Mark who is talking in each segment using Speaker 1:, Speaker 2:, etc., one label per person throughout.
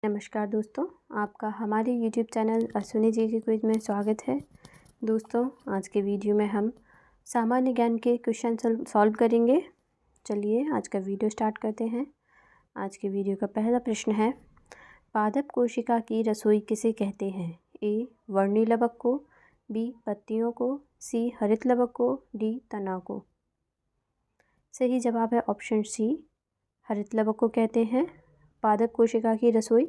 Speaker 1: नमस्कार दोस्तों, आपका हमारे YouTube चैनल अश्विनी जी के क्विज में स्वागत है। दोस्तों, आज के वीडियो में हम सामान्य ज्ञान के क्वेश्चन सॉल्व करेंगे। चलिए आज का वीडियो स्टार्ट करते हैं। आज के वीडियो का पहला प्रश्न है, पादप कोशिका की रसोई किसे कहते हैं? ए वर्णी लवक को, बी पत्तियों को, सी हरित लवक को, डी तना को। सही जवाब है ऑप्शन सी, हरित लवक को कहते हैं पादप कोशिका की रसोई।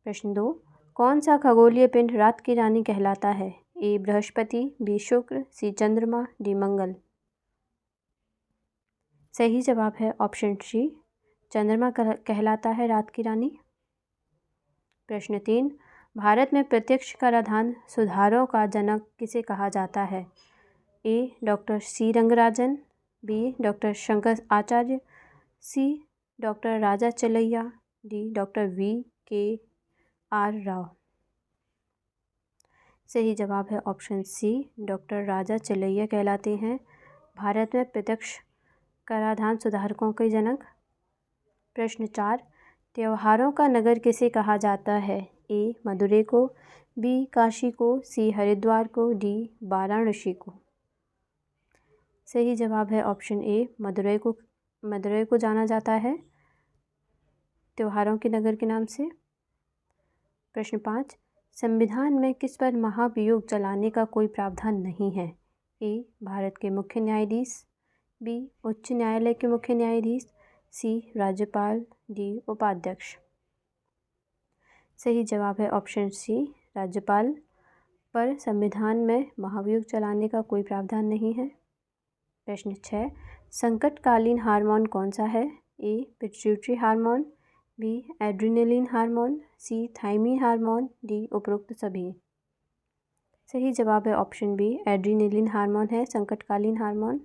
Speaker 1: प्रश्न 2, कौन सा खगोलीय पिंड रात की रानी कहलाता है? ए बृहस्पति, बी शुक्र, सी चंद्रमा, डी मंगल। सही जवाब है ऑप्शन सी, चंद्रमा कहलाता है रात की रानी। प्रश्न 3, भारत में प्रत्यक्ष कराधान सुधारों का जनक किसे कहा जाता है? A doctor C Rangarajan, B doctor Shankar Acharya, C doctor Raja Chelliah, D doctor V.K.R. Rao. सही जवाब है ऑप्शन सी, डॉक्टर राजा चलैया कहलाते हैं भारत में प्रत्यक्ष कराधान सुधारकों के जनक। प्रश्न 4, त्योहारों का नगर किसे कहा जाता है? ए मदुरै को, बी काशी को, सी हरिद्वार को, डी वाराणसी को। सही जवाब है ऑप्शन ए, मदुरै को जाना जाता है त्योहारों के नगर के नाम से। प्रश्न 5, संविधान में किस पर महाभियोग चलाने का कोई प्रावधान नहीं है? ए भारत के मुख्य न्यायाधीश, बी उच्च न्यायालय के मुख्य न्यायाधीश, सी राज्यपाल, डी उपाध्यक्ष। सही जवाब है ऑप्शन सी, राज्यपाल पर संविधान में महाभियोग चलाने का कोई प्रावधान नहीं है। प्रश्न 6, संकटकालीन हार्मोन कौन सा है? A pituitary hormone, B adrenaline hormone, C thiamine hormone, D उपरोक्त सभी। सही जवाब है ऑप्शन बी, एड्रिनलिन हार्मोन है संकटकालीन हार्मोन।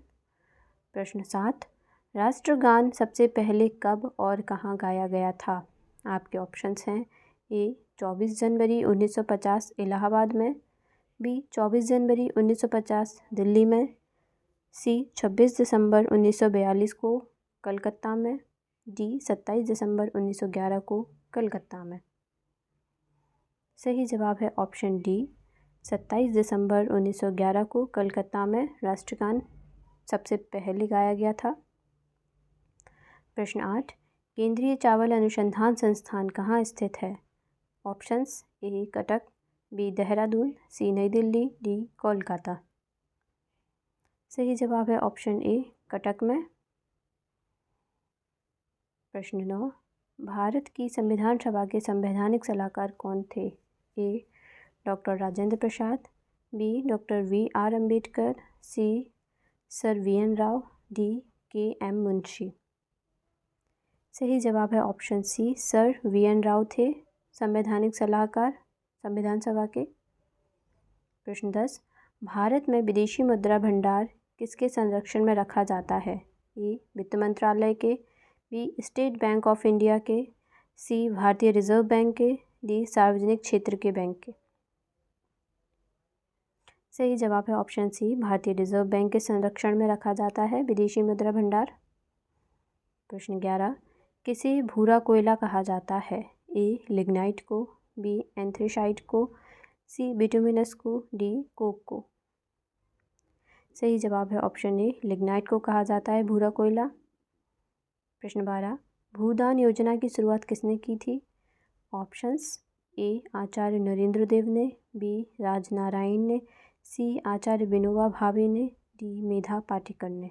Speaker 1: प्रश्न 7, राष्ट्रगान सबसे पहले कब और कहाँ गाया गया था? आपके ऑप्शंस हैं, ए 24 जनवरी 1950 इलाहाबाद में, बी 24 जनवरी 1950 दिल्ली में, सी 26 दिसंबर 1942 को कलकत्ता में, डी 27 दिसंबर 1911 को कलकत्ता में। सही जवाब है ऑप्शन डी, 27 दिसंबर 1911 को कलकत्ता में राष्ट्रगान सबसे पहले गाया गया था। प्रश्न 8, केंद्रीय चावल अनुसंधान संस्थान कहाँ स्थित है? ऑप्शंस, ए कटक, बी देहरादून, सी नई दिल्ली, डी कोलकाता। सही जवाब है ऑप्शन ए, कटक में। प्रश्न 9, भारत की संविधान सभा के संवैधानिक सलाहकार कौन थे? A doctor Rajendra Prasad, B doctor V.R. Ambedkar, C sir V.N. Rao, D K.M. Munshi. सही जवाब है option C, sir V.N. Rao थे संवैधानिक सलाहकार संविधान सभा के। प्रश्न 10, भारत में विदेशी मुद्रा भंडार किसके संरक्षण में रखा जाता है? ए वित्त मंत्रालय के, B State Bank of India के, सी भारतीय रिजर्व बैंक के, डी सार्वजनिक क्षेत्र के बैंक के। सही जवाब है ऑप्शन सी, भारतीय रिजर्व बैंक के संरक्षण में रखा जाता है विदेशी मुद्रा भंडार। प्रश्न 11, किसे भूरा कोयला कहा जाता है? ए लिग्नाइट को, बी एंथ्रेसाइट को, सी बिटुमिनस को, डी कोक को। सही जवाब है ऑप्शन ए, लिग्नाइट को कहा जाता है भूरा कोयला। प्रश्न 12, भूदान योजना की शुरुआत किसने की थी? ऑप्शंस, ए आचार्य नरेंद्र देव ने, बी राजनारायण ने, सी आचार्य विनोबा भावे ने, डी मेधा पाटेकर ने।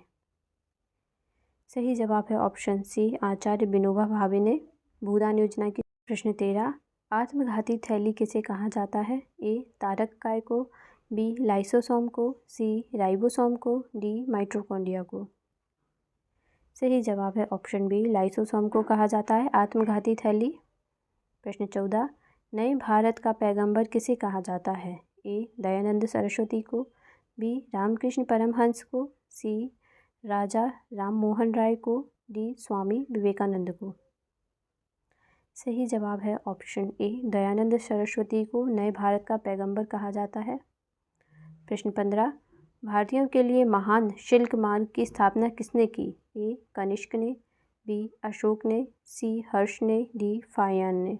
Speaker 1: सही जवाब है ऑप्शन सी, आचार्य विनोबा भावे ने भूदान योजना की। प्रश्न 13, आत्मघाती थैली किसे कहा जाता है? ए तारककाय को, बी लाइसोसोम को, सी राइबोसोम को, डी माइटोकॉन्ड्रिया को। सही जवाब है ऑप्शन बी, लाइसोसोम को कहा जाता है आत्मघाती थैली। प्रश्न 14, नए भारत का पैगंबर किसे कहा जाता है? ए दयानंद सरस्वती को, बी रामकृष्ण परमहंस को, सी राजा राम मोहन राय को, डी स्वामी विवेकानंद को। सही जवाब है ऑप्शन ए, दयानंद सरस्वती को नए भारत का पैगंबर कहा जाता है। प्रश्न 15, भारतीयों के लिए महान शिल्क मार्ग की स्थापना किसने की? ए कनिष्क ने, बी अशोक ने, सी हर्ष ने, डी फाहियान ने।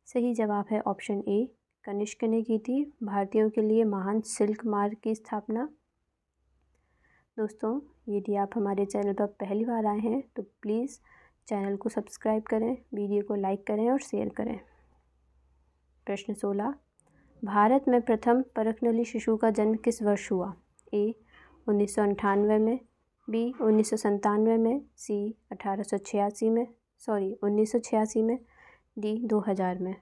Speaker 1: सही जवाब है ऑप्शन ए, कनिष्क ने की थी भारतीयों के लिए महान सिल्क मार्ग की स्थापना। दोस्तों, यदि आप हमारे चैनल पर पहली बार आए हैं तो प्लीज़ चैनल को सब्सक्राइब करें, वीडियो को लाइक करें और शेयर करें। प्रश्न 16, भारत में प्रथम परखनली शिशु का जन्म किस वर्ष हुआ? ए 1998 में, बी 1997 में, सी 1986 में, डी 2000 में।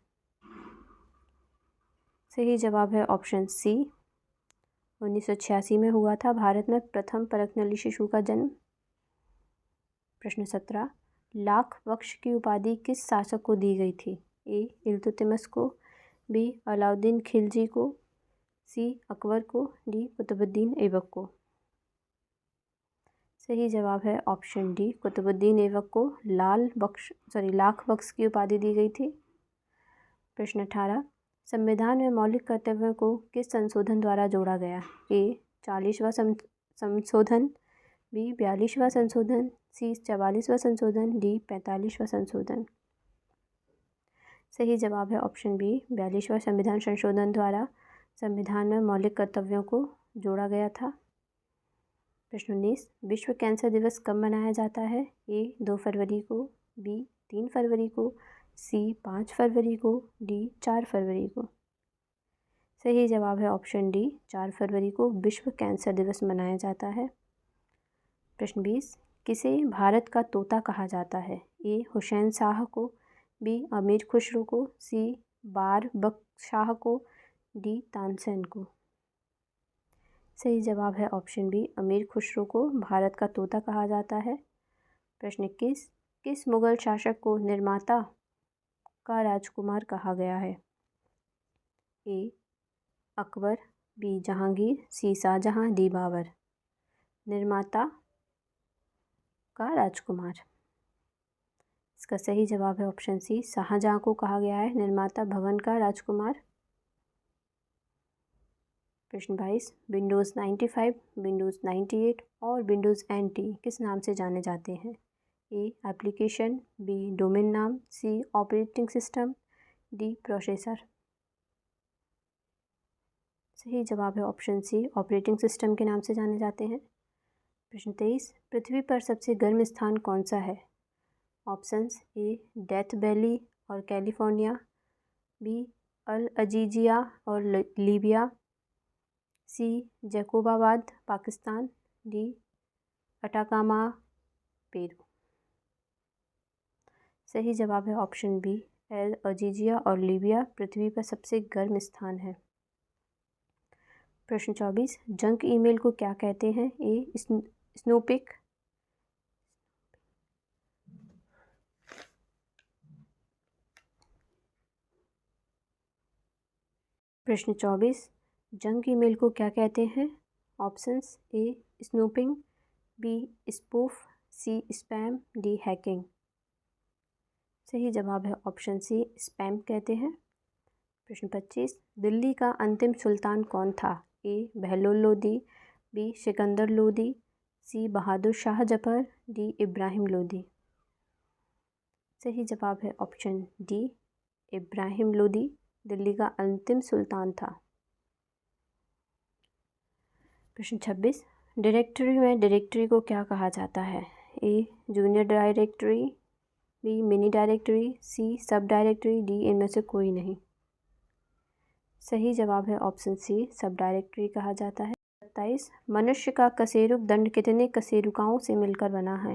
Speaker 1: सही जवाब है ऑप्शन सी, 1986 में हुआ था भारत में प्रथम परखनली शिशु का जन्म। प्रश्न 17, लाख बख्श की उपाधि किस शासक को दी गई थी? ए इल्तुतमिश को, बी अलाउद्दीन खिलजी को, सी अकबर को, डी कुतुबुद्दीन ऐबक को। सही जवाब है ऑप्शन डी, कुतुबुद्दीन ऐबक को लाख बख्श की उपाधि दी गई थी। प्रश्न 18, संविधान में मौलिक कर्तव्यों को किस संशोधन द्वारा जोड़ा गया? ए 40वां संशोधन, बी 42वां संशोधन, सी 44वां संशोधन, डी 45वां संशोधन। सही जवाब है ऑप्शन बी, 42वां संविधान संशोधन द्वारा संविधान में मौलिक कर्तव्यों को जोड़ा गया था। प्रश्न 19, विश्व कैंसर दिवस कब मनाया जाता है? ए 2 फरवरी को, बी 3 फरवरी को, सी 5 फरवरी को, डी 4 फरवरी को। सही जवाब है ऑप्शन डी, 4 फरवरी को विश्व कैंसर दिवस मनाया जाता है। प्रश्न 20, किसे भारत का तोता कहा जाता है? ए हुसैन शाह को, बी अमीर खुसरो को, सी बार बख्शाह को, डी तानसेन को। सही जवाब है ऑप्शन बी, अमीर खुसरो को भारत का तोता कहा जाता है। प्रश्न 21, किस मुगल शासक को निर्माता का राजकुमार कहा गया है? ए अकबर, बी जहांगीर, सी शाहजहां, डी बाबर। निर्माता का राजकुमार, इसका सही जवाब है ऑप्शन सी, शाहजहां को कहा गया है निर्माता भवन का राजकुमार। प्रश्न 22, विंडोज़ 95, विंडोज़ 98 और विंडोज़ NT किस नाम से जाने जाते हैं? ए एप्लीकेशन, बी डोमेन नाम, सी ऑपरेटिंग सिस्टम, डी प्रोसेसर। सही जवाब है ऑप्शन सी, ऑपरेटिंग सिस्टम के नाम से जाने जाते हैं। प्रश्न 23, पृथ्वी पर सबसे गर्म स्थान कौन सा है? ऑप्शंस ए डेथ वैली और कैलिफोर्निया, बी अल अजीजिया और लीबिया, सी Jacobabad Pakistan, D Atacama Peru. सही जवाब है ऑप्शन बी, अल अजीजिया और लीबिया पृथ्वी पर सबसे गर्म स्थान है। प्रश्न 24, जंक ईमेल को क्या कहते हैं? ए स्नूपिंग, प्रश्न 24, जंक ईमेल को क्या कहते हैं? Options A snooping, B spoof, C spam, D hacking. सही जवाब है ऑप्शन सी, स्पैम कहते हैं। प्रश्न 25, दिल्ली का अंतिम सुल्तान कौन था? ए बहलोल लोदी, बी सिकंदर लोदी, सी बहादुर शाह जफर, डी इब्राहिम लोदी। सही जवाब है ऑप्शन डी, इब्राहिम लोदी दिल्ली का अंतिम सुल्तान था। प्रश्न 26, डायरेक्टरी में डायरेक्टरी को क्या कहा जाता है? A junior directory, B mini directory, C sub directory, D इनमें से कोई नहीं। सही जवाब है ऑप्शन सी, सब डायरेक्टरी कहा जाता है। 27, मनुष्य का कशेरुक दंड कितने कशेरुकाओं से मिलकर बना है?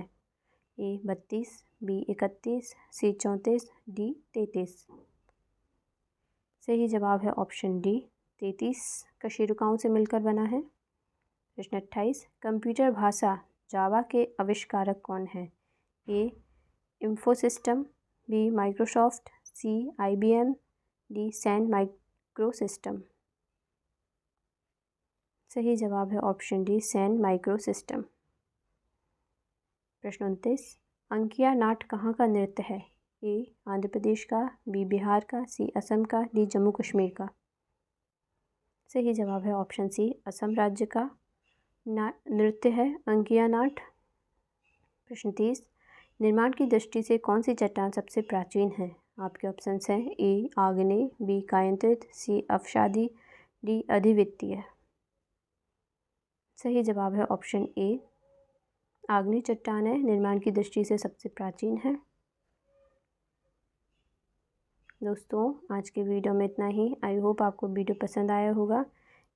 Speaker 1: ए 32, बी 31, सी 34, डी 33। सही जवाब है ऑप्शन डी, 33 कशेरुकाओं से मिलकर बना है। प्रश्न 28, कंप्यूटर भाषा जावा के आविष्कारक कौन है? ए इंफोसिस्टम, बी माइक्रोसॉफ्ट, सी IBM, डी सैन माइक्रोसिस्टम। सही जवाब है ऑप्शन डी, सैन माइक्रोसिस्टम। प्रश्न 29, अंकिया नाट कहाँ का नृत्य है? ए आंध्र प्रदेश का, बी बिहार का, सी असम का, डी जम्मू कश्मीर का। सही जवाब है ऑप्शन सी, असम राज्य का नृत्य है अंकिया नाट। प्रश्न 30, निर्माण की दृष्टि से कौन सी चट्टान सबसे प्राचीन है? आपके ऑप्शंस हैं ए आग्नेय, बी कायंत्रित, सी अवसादी, डी अधिवित्तीय। सही जवाब है ऑप्शन ए आग्नेय चट्टान है, निर्माण की दृष्टि से सबसे प्राचीन है। दोस्तों आज के वीडियो में इतना ही। आई होप आपको वीडियो पसंद आया होगा।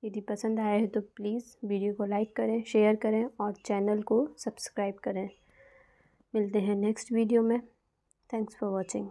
Speaker 1: यदि पसंद आया है तो प्लीज़ वीडियो को लाइक करें, शेयर करें और चैनल को सब्सक्राइब करें। मिलते हैं नेक्स्ट वीडियो में। Thanks for watching.